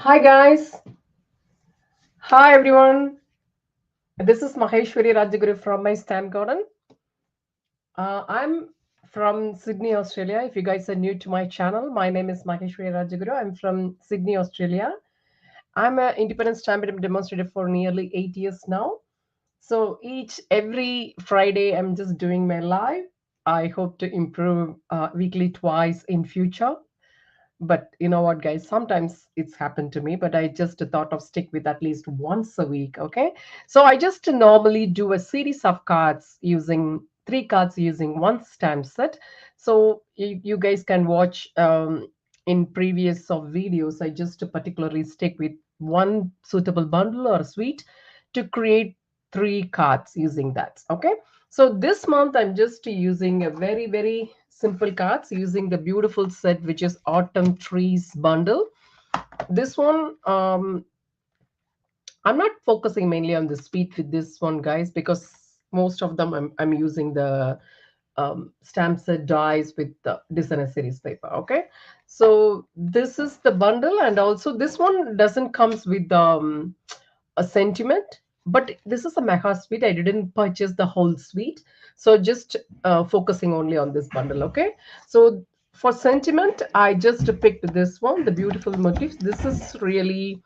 Hi guys. Hi everyone. This is Maheshwari Rajaguru from my Stamp Garden. I'm from Sydney, Australia. If you guys are new to my channel, my name is Maheshwari Rajaguru. I'm from Sydney, Australia. I'm an independent stamp demonstrator for nearly 8 years now. So every Friday, I'm just doing my live. I hope to improve weekly twice in future. But you know what, guys, sometimes it's happened to me, but I just thought of stick with at least once a week. Okay, so I just normally do a series of cards using three cards using one stamp set. So you guys can watch in previous of videos. I just particularly stick with one suitable bundle or suite to create three cards using that. Okay, so this month I'm just using a very simple cards using the beautiful set which is Autumn Trees bundle. This one, I'm not focusing mainly on the speed with this one, guys, because most of them I'm using the stamp set dies with the designer series paper. Okay, so this is the bundle, and also this one doesn't comes with a sentiment, but this is a mega suite. I didn't purchase the whole suite, so just focusing only on this bundle. Okay, so for sentiment I just picked this one, the beautiful motifs. This is really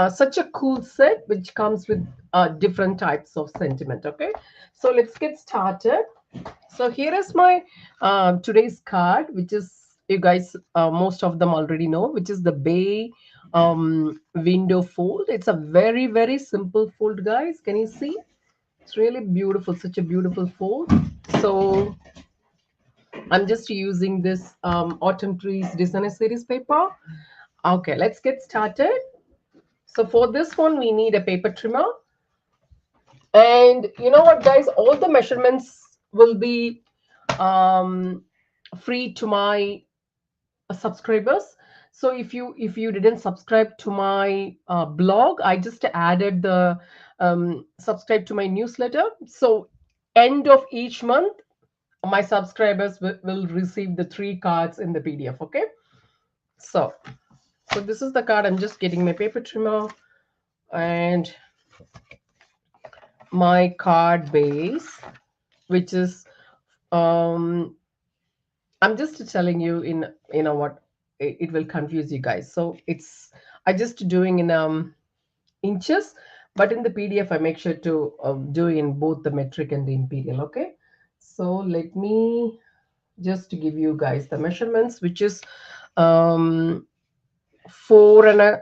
such a cool set which comes with different types of sentiment. Okay, so let's get started. So here is my today's card, which is, you guys, most of them already know, which is the bay window fold. It's a very simple fold, guys. Can you see? It's really beautiful, such a beautiful fold. So I'm just using this Autumn Trees Designer Series paper. Okay, let's get started. So for this one, we need a paper trimmer. And you know what, guys, all the measurements will be um, free to my subscribers. So if you didn't subscribe to my blog, I just added the subscribe to my newsletter. So end of each month, my subscribers will receive the three cards in the PDF. Okay, so this is the card. I'm just getting my paper trimmer and my card base, which is I'm just telling you, in you know what, it will confuse you guys. So it's I just doing in inches, but in the PDF I make sure to do in both the metric and the imperial. Okay, so let me just give you guys the measurements, which is um 4 and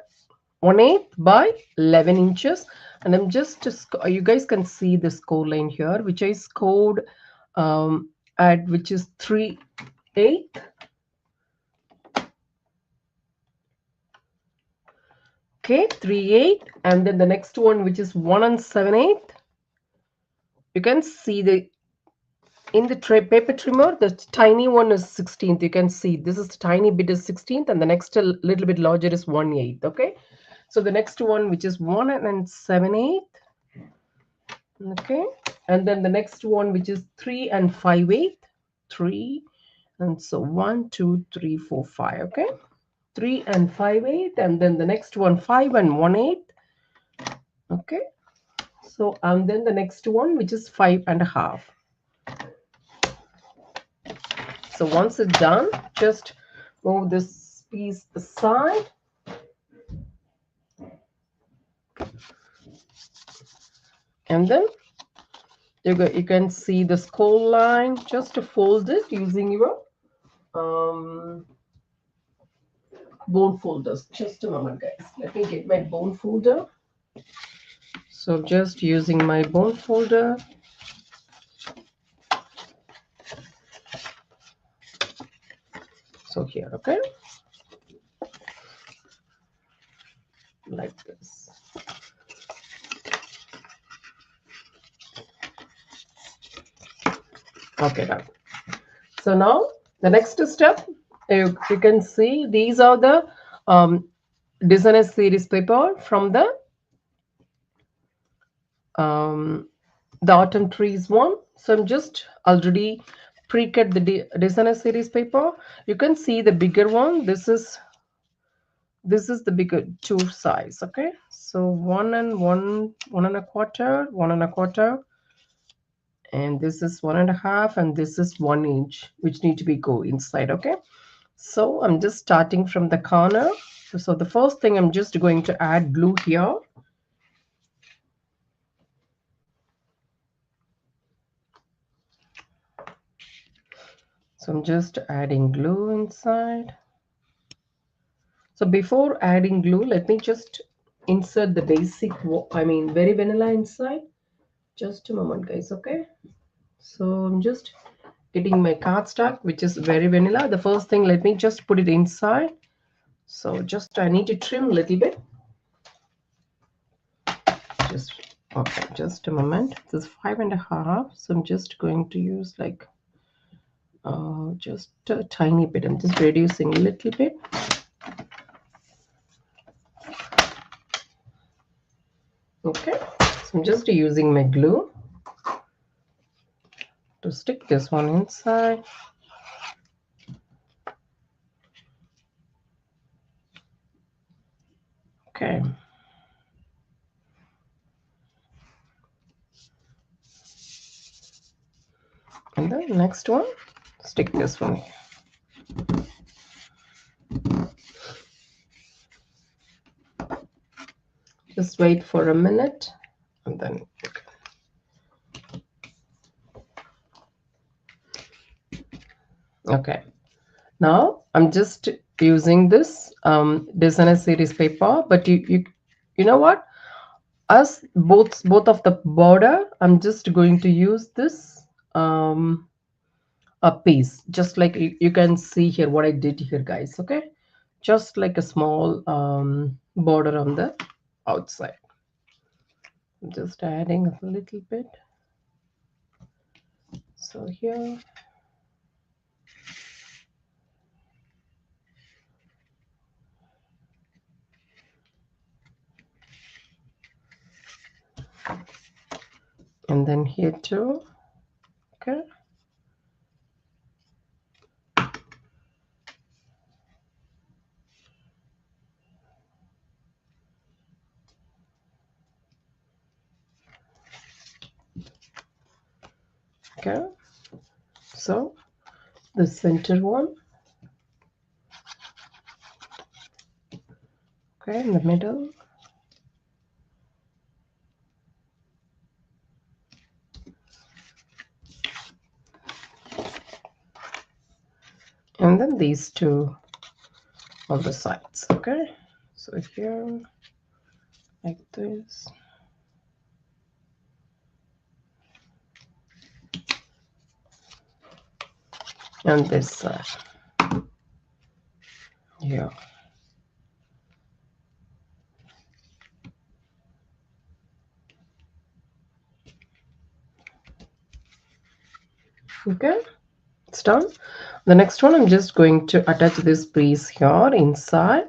1/8 by 11 inches. And I'm just you guys can see the score line here, which I scored at, which is 3/8. Okay, 3/8, and then the next one, which is 1 7/8. You can see the in the paper trimmer, the tiny one is 16th. You can see this is the tiny bit is 16th, and the next a little bit larger is 1/8. Okay, so the next one, which is 1 7/8. Okay, and then the next one, which is 3 5/8. 3, and so 1 2 3 4 5. Okay, 3 5/8, and then the next one 5 1/8. Okay, so and then the next one, which is 5 1/2. So once it's done, just move this piece aside. And then you can see the scroll line. Just to fold it using your bone folders. Just a moment, guys. Let me get my bone folder. So just using my bone folder. So here, okay, like this. Okay, done. So now the next step, you can see these are the designer series paper from the Autumn Trees one. So I'm just already pre-cut the designer series paper. You can see the bigger one. This is This is the bigger 2 size. Okay, so 1 and 1, 1 1/4, 1 1/4, and this is 1 1/2, and this is 1 inch, which need to be go inside. Okay, so I'm just starting from the corner. So the first thing, I'm just going to add glue here. So I'm just adding glue inside. So before adding glue, let me just insert the basic, very vanilla inside. Just a moment, guys. Okay, so I'm just getting my cardstock, which is very vanilla. The first thing, let me just put it inside. So just I need to trim a little bit. Just okay, just a moment. This is 5.5. So I'm just going to use like just a tiny bit. I'm just reducing a little bit. Okay, so I'm just using my glue to stick this one inside. Okay. And then next one, stick this one here. Just wait for a minute and then okay. Now I'm just using this designer series paper, but you know what? As both of the border, I'm just going to use this a piece, just like you can see here what I did here, guys. Okay, just like a small border on the outside. I'm just adding a little bit. So here. And then here too. Okay. Okay. So the center one. Okay, in the middle. And then these two on the sides. Okay. So here, like this. And this side. Yeah. Okay, it's done. The next one, I'm just going to attach this piece here inside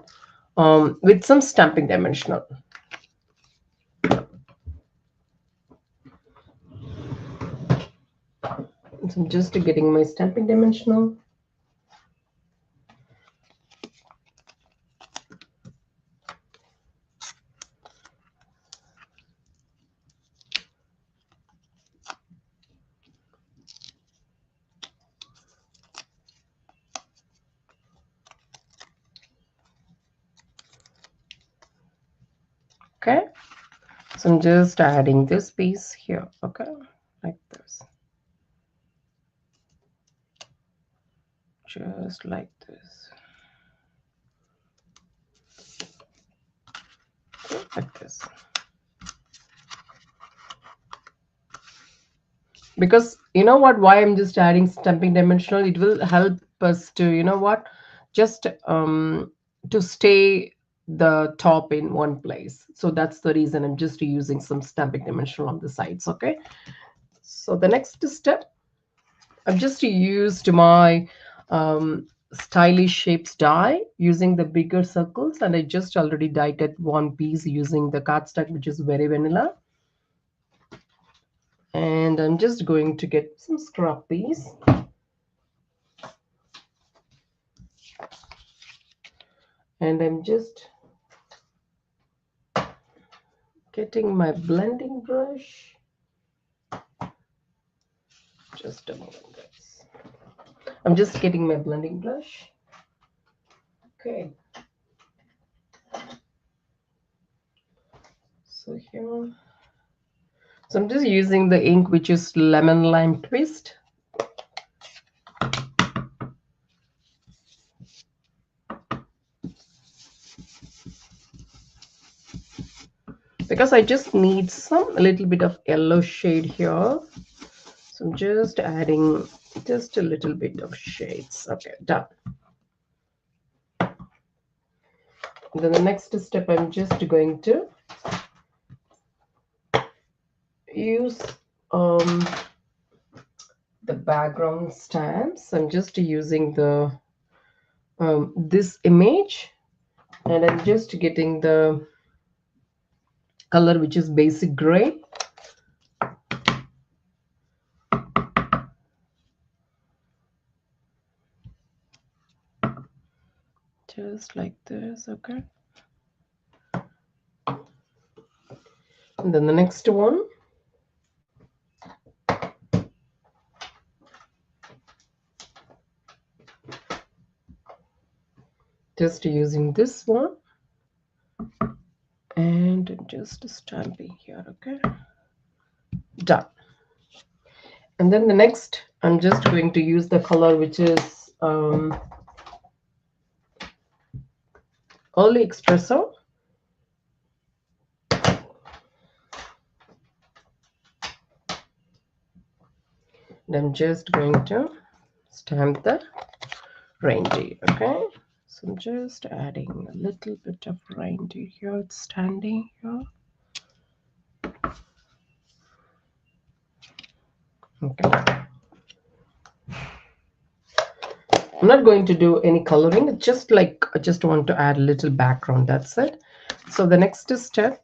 with some stamping dimensional. So I'm just getting my stamping dimensional. Okay, so I'm just adding this piece here. Okay, like this. Just like this. Like this. Because you know what, why I'm just adding stamping dimensional, it will help us to, you know what, just to stay the top in one place. So that's the reason I'm just using some stamping dimensional on the sides. Okay, so the next step, I've just used my stylish shapes die using the bigger circles, and I just already dyed it one piece using the cardstock, which is very vanilla. And I'm just going to get some scrap piece. And I'm just getting my blending brush. Just a moment, guys. I'm just getting my blending brush. Okay. So here. So I'm just using the ink which is lemon lime twist. Because I just need a little bit of yellow shade here. So I'm just adding just a little bit of shades. Okay, done. And then the next step, I'm just going to use the background stamps. I'm just using the this image, and I'm just getting the color which is basic gray. Just like this, okay. And then the next one, just using this one, and just stamping here, okay. Done. And then the next, I'm just going to use the color which is Early Espresso. And I'm just going to stamp the reindeer, okay. So I'm just adding a little bit of reindeer here. It's standing here. Okay. I'm not going to do any coloring. It's just like I just want to add a little background. That's it. So the next step,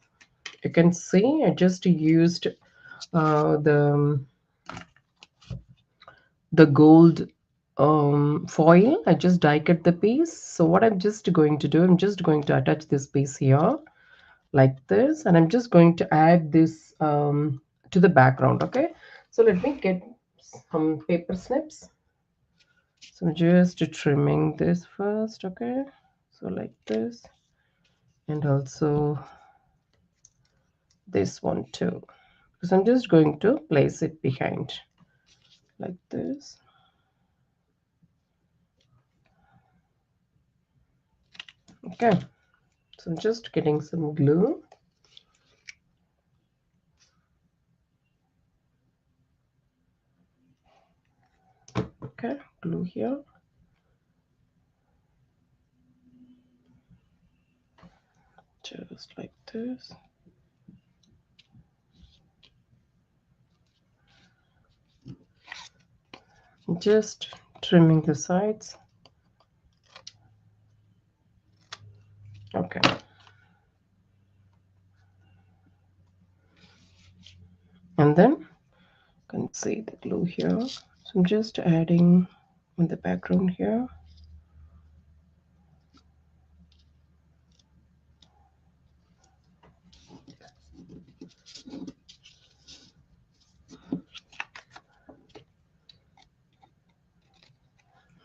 you can see I just used the gold foil. I just die cut the piece. So what I'm just going to do, I'm just going to attach this piece here like this, and I'm just going to add this to the background. Okay, so let me get some paper snips. So I'm just trimming this first. Okay, so like this, and also this one too, because I'm just going to place it behind like this. Okay, so I'm just getting some glue. Okay, glue here. Just like this. Just trimming the sides. Okay. And then you can see the glue here. So I'm just adding in the background here.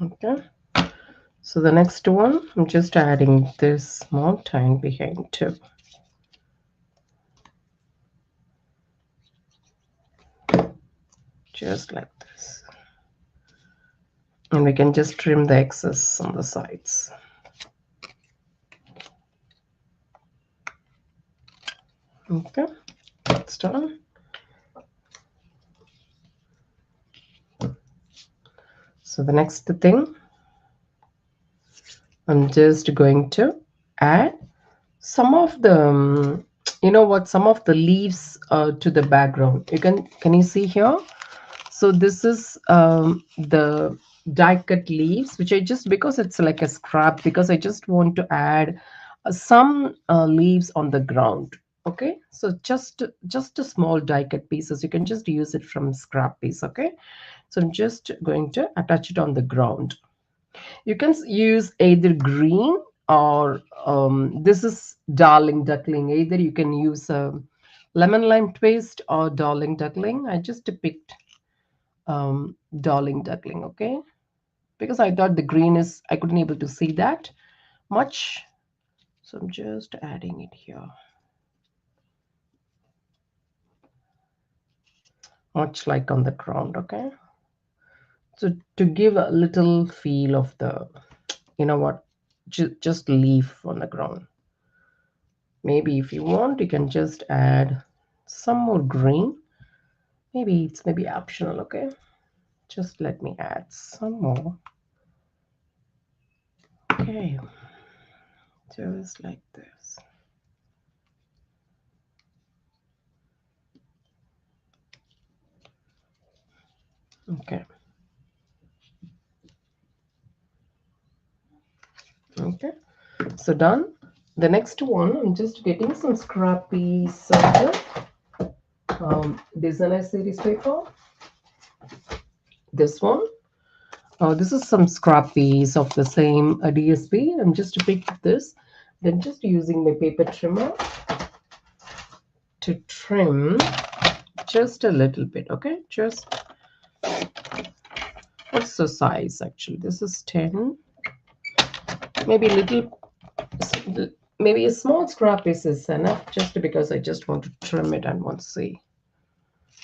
Okay. So the next one, I'm just adding this mountain behind too. Just like this. And we can just trim the excess on the sides. Okay, that's done. So the next thing, I'm just going to add some of the some of the leaves to the background. Can you see here? So this is the die cut leaves, which I just, because it's like a scrap, because I just want to add some leaves on the ground. Okay, so just a small die cut pieces. You can just use it from scrap piece. Okay, so I'm just going to attach it on the ground. You can use either green or this is darling duckling. Either you can use lemon lime twist or darling duckling. I just picked darling duckling, okay, because I thought the green is, I couldn't able to see that much, so I'm just adding it here, much like on the ground, okay. So to give a little feel of the, you know what, just leaf on the ground. Maybe if you want, you can just add some more green. Maybe it's maybe optional, okay. Just let me add some more. Okay, just like this. Okay. Okay, so done. The next one, I'm just getting some scrappy circle designer series paper. This one. This is some scrap piece of the same DSP. I'm just picked this. Then just using my paper trimmer to trim just a little bit. Okay, just what's the size actually? This is 10. Maybe a little, maybe a small scrap piece is enough, just because I just want to trim it and want to see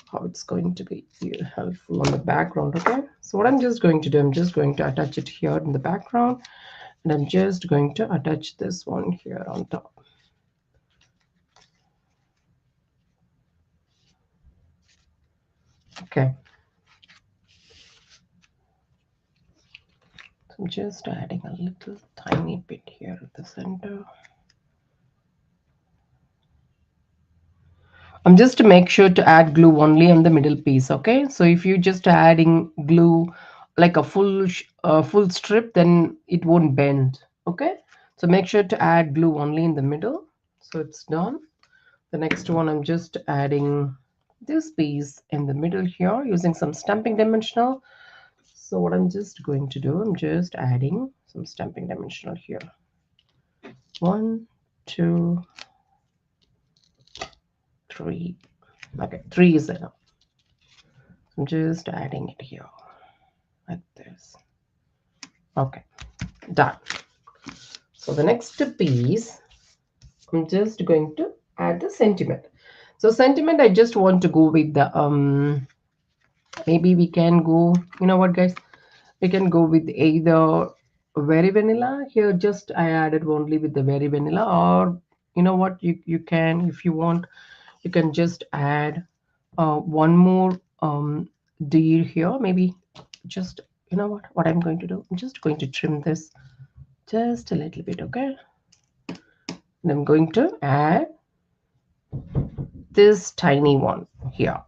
how it's going to be helpful on the background. Okay, so what I'm just going to do, I'm just going to attach it here in the background, and I'm just going to attach this one here on top. Okay, so I'm just adding a little tiny bit here at the center. I'm just to make sure to add glue only on the middle piece. Okay, so if you just adding glue like a full strip, then it won't bend. Okay, so make sure to add glue only in the middle. So it's done. The next one, I'm just adding this piece in the middle here using some stamping dimensional. So what I'm just going to do, I'm just adding some stamping dimensional here. 1, 2, 3. Okay, 3 is enough. I'm just adding it here like this. Okay, done. So the next piece, I'm just going to add the sentiment. So sentiment, I just want to go with the maybe we can go, you know what guys, we can go with either very vanilla here. Just I added only with the very vanilla, or you know what, you can, if you want, you can just add one more deer here. Maybe just, you know what I'm going to do, I'm just going to trim this just a little bit. Okay, and I'm going to add this tiny one here.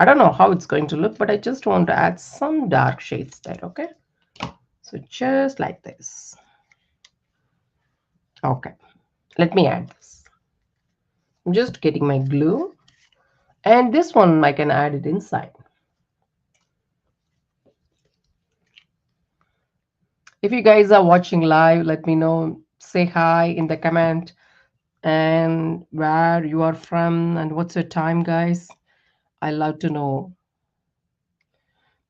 I don't know how it's going to look, but I just want to add some dark shades there. Okay, so just like this. Okay, let me add this. I'm just getting my glue, and this one I can add it inside. If you guys are watching live, let me know. Say hi in the comment and where you are from and what's your time, guys. I love to know.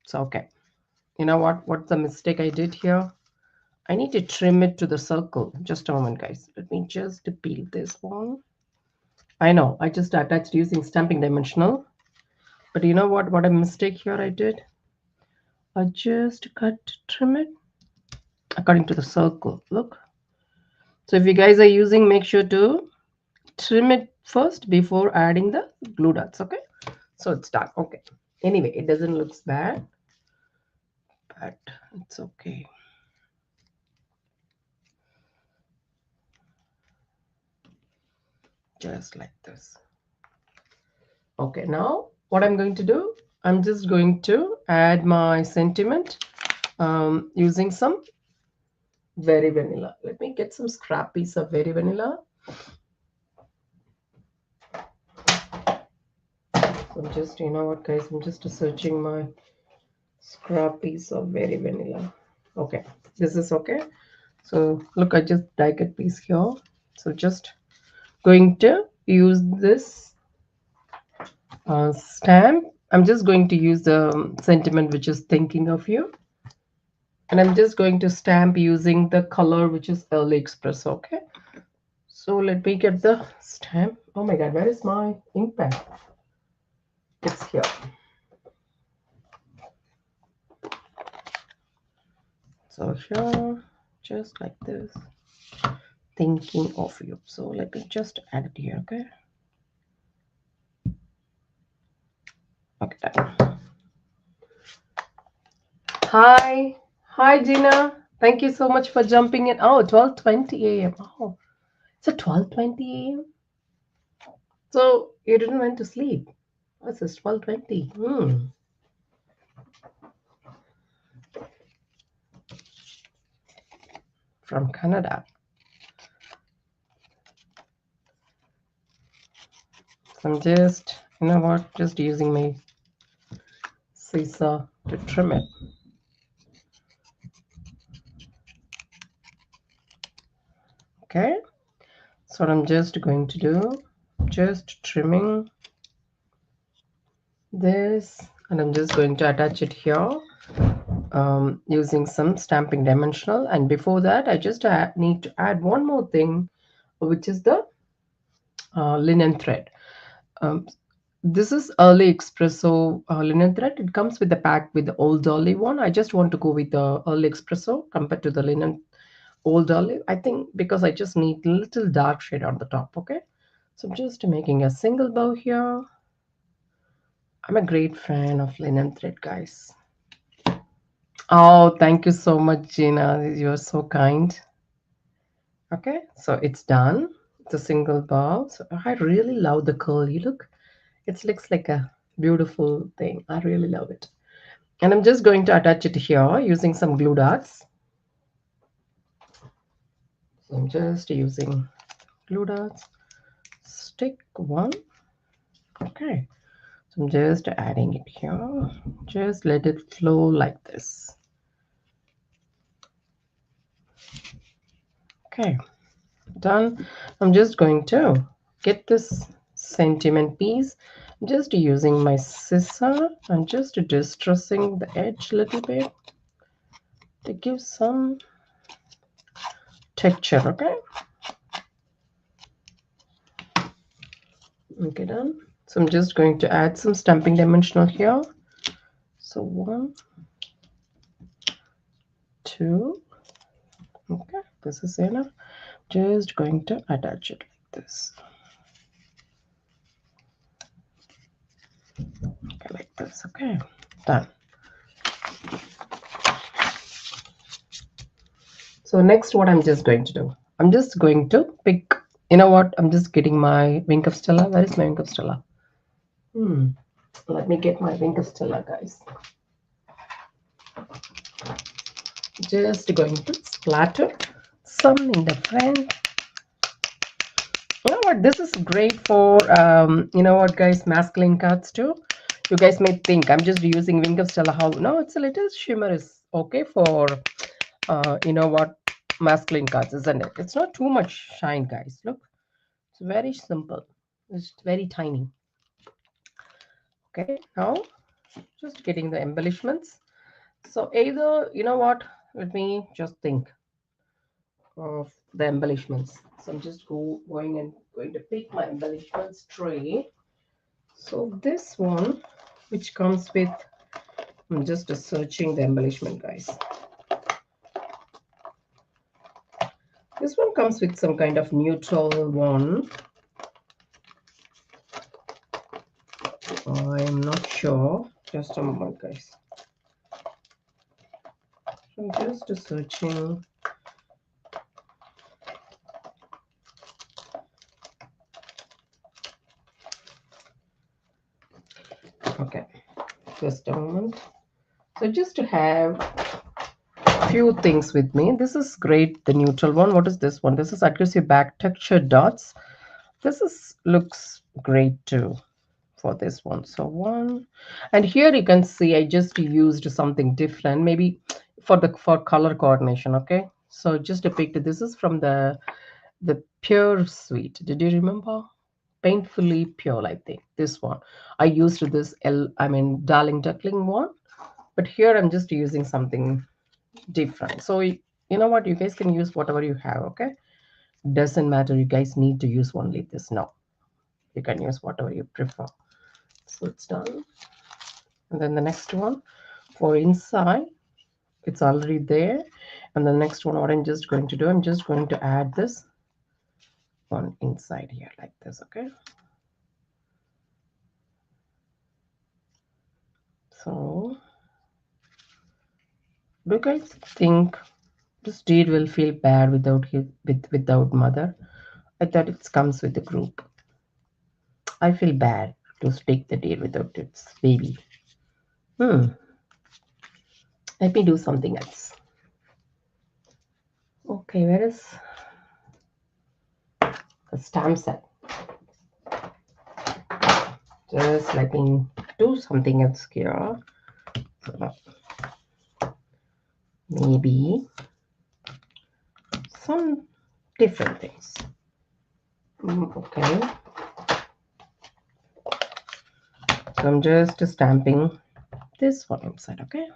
So okay, you know what's the mistake I did here? I need to trim it to the circle. Just a moment, guys. Let me just peel this one. I know I just attached using stamping dimensional, but you know what a mistake here I did? I just trim it according to the circle. Look. So if you guys are using, make sure to trim it first before adding the glue dots. Okay, so it's done. Okay, anyway, it doesn't look bad, but it's okay. Just like this. Okay, now what I'm going to do, I'm just going to add my sentiment using some very vanilla. Let me get some scrap piece of very vanilla. So I'm just, you know what guys, I'm just searching my scrap piece of very vanilla. Okay, this is okay. So look, I just die cut piece here. So just going to use this stamp. I'm just going to use the sentiment which is thinking of you. And I'm just going to stamp using the color which is Early Express. Okay. So let me get the stamp. Oh my God, where is my ink pen? It's here. So here, just like this, thinking of you. So let me just add it here, okay? Okay, done. Hi Gina. Thank you so much for jumping in. Oh, 12:20 a.m. Oh, it's a 12:20 a.m. So you didn't went to sleep. What's this? 12:20. From Canada. So I'm just, you know what? Just using my scissor to trim it. Okay. So what I'm just going to do, just trimming this, and I'm just going to attach it here using some stamping dimensional. And before that, I just need to add one more thing, which is the linen thread. Um, this is Early Espresso linen thread. It comes with the pack with the Old Olive one. I just want to go with the Early Espresso compared to the linen Old Olive. I think because I just need a little dark shade on the top. Okay, so I'm just making a single bow here. I'm a great fan of linen thread, guys. Oh, thank you so much, Gina. You're so kind. Okay, so it's done. It's a single bow. So I really love the curl. You look, it looks like a beautiful thing. I really love it. And I'm just going to attach it here using some glue dots. So I'm just using glue dots. Stick one. Okay. So I'm just adding it here. Just let it flow like this. Okay, done. I'm just going to get this sentiment piece, just using my scissor and just distressing the edge a little bit to give some texture. Okay, okay, done. So I'm just going to add some stamping dimensional here. So 1, 2. Okay, this is enough. Just going to attach it like this. Okay, like this. Okay, done. So next, what I'm just going to do, I'm just going to pick, you know what, I'm just getting my Wink of Stella. Where is my Wink of Stella? Let me get my Wink of Stella, guys. Just going to splatter some in the front. You know what, this is great for, you know what, guys, masculine cards too. You guys may think I'm just using Wink of Stella. How? No, it's a little shimmer is okay for, you know what, masculine cards, isn't it? It's not too much shine, guys. Look. It's very simple. It's very tiny. Okay, now just getting the embellishments. So either, you know what, let me just think of the embellishments. So I'm just going and going to pick my embellishments tray. So this one, which comes with, I'm just searching the embellishment, guys. This one comes with some kind of neutral one. I'm not sure. Just a moment, guys. I'm just searching. Okay, just a moment. So just to have few things with me. This is great, the neutral one. What is this one? This is adhesive back texture dots. This is looks great too for this one. So one, and here you can see I just used something different, maybe for color coordination. Okay, So just depict, this is from the Pure Sweet. Did you remember? Painfully Pure, I think. This one. I used this Darling Duckling one. But here I'm just using something different. So you know what? You guys can use whatever you have, okay? Doesn't matter. You guys need to use only this. No. You can use whatever you prefer. So it's done. And then the next one for inside, it's already there. And the next one, what I'm just going to do, I'm just going to add this one inside here like this, okay? So do you guys think this deed will feel bad without mother? I thought it comes with the group. I feel bad to take the deed without its baby. Let me do something else. Okay, where is the stamp set? Just let me do something else here. So maybe some different things. Okay. So I'm just stamping this one inside, okay?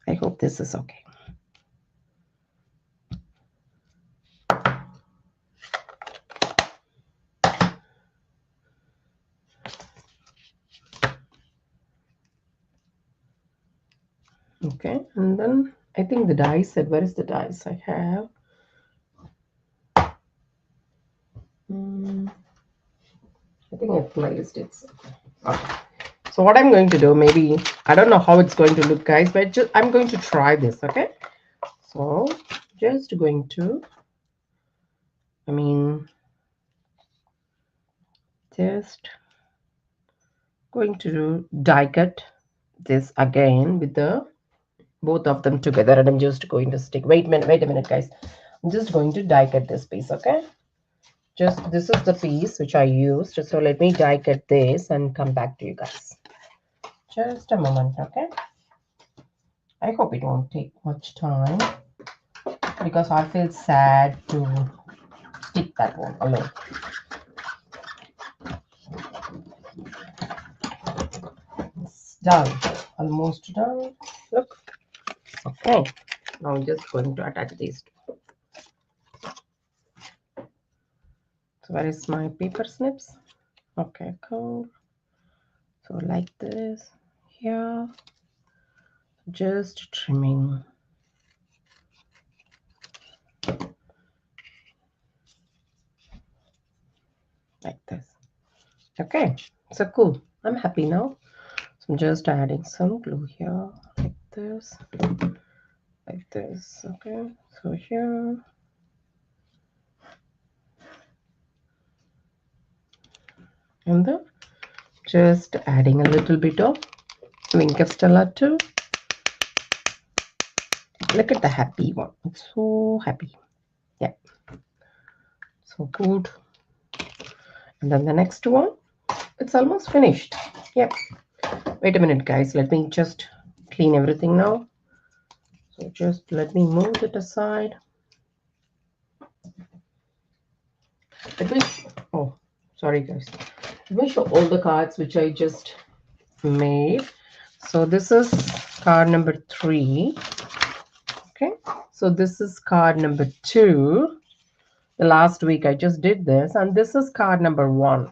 I hope this is okay. Okay, and then I think the dice set, where is the dice I have? I think I placed it. Okay. So what I'm going to do, maybe, I don't know how it's going to look, guys, but I'm going to try this, okay? So just going to, just going to die cut this again with the both of them together, and I'm just going to stick. Wait a minute, guys. I'm just going to die cut this piece, okay? Just this is the piece which I used. So let me die cut this and come back to you guys. Just a moment, okay? I hope it won't take much time because I feel sad to stick that one alone. It's done. Almost done. Look. Okay. Now I'm just going to attach these two. So where is my paper snips? Okay, cool. So like this here. Just trimming. Like this. Okay, so cool. I'm happy now. So I'm just adding some glue here, like this, like this. Okay, so here, and then just adding a little bit of Wink of Stella too. Look at the happy one. It's so happy. Yeah, so good. And then the next one, it's almost finished. Yep. Wait a minute, guys. Let me just clean everything now. So just let me move it aside. Let me, oh, sorry guys. Let me show all the cards which I just made. So this is card number 3. Okay. So this is card number 2. The last week I just did this, and this is card number 1.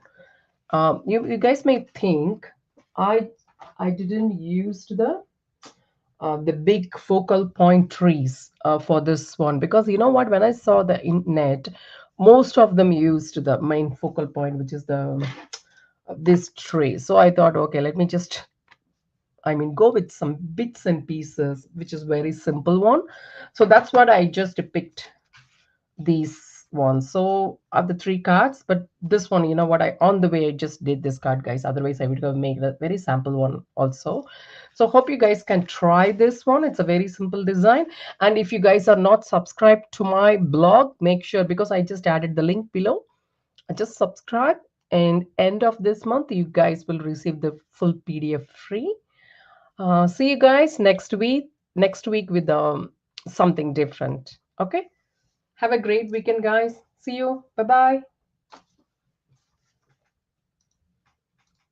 You guys may think I didn't use the big focal point trees for this one, because you know what, when I saw the internet, most of them used the main focal point, which is the this tree. So I thought, okay, let me just go with some bits and pieces, which is very simple one. So that's what I just picked these ones. So of the 3 cards, but this one, you know what, I on the way I just did this card, guys. Otherwise I would have made a very sample one also. So hope you guys can try this one. It's a very simple design. And if you guys are not subscribed to my blog, make sure, because I just added the link below, just subscribe, and end of this month you guys will receive the full PDF free. See you guys next week with something different. Okay. Have a great weekend, guys. See you. Bye bye.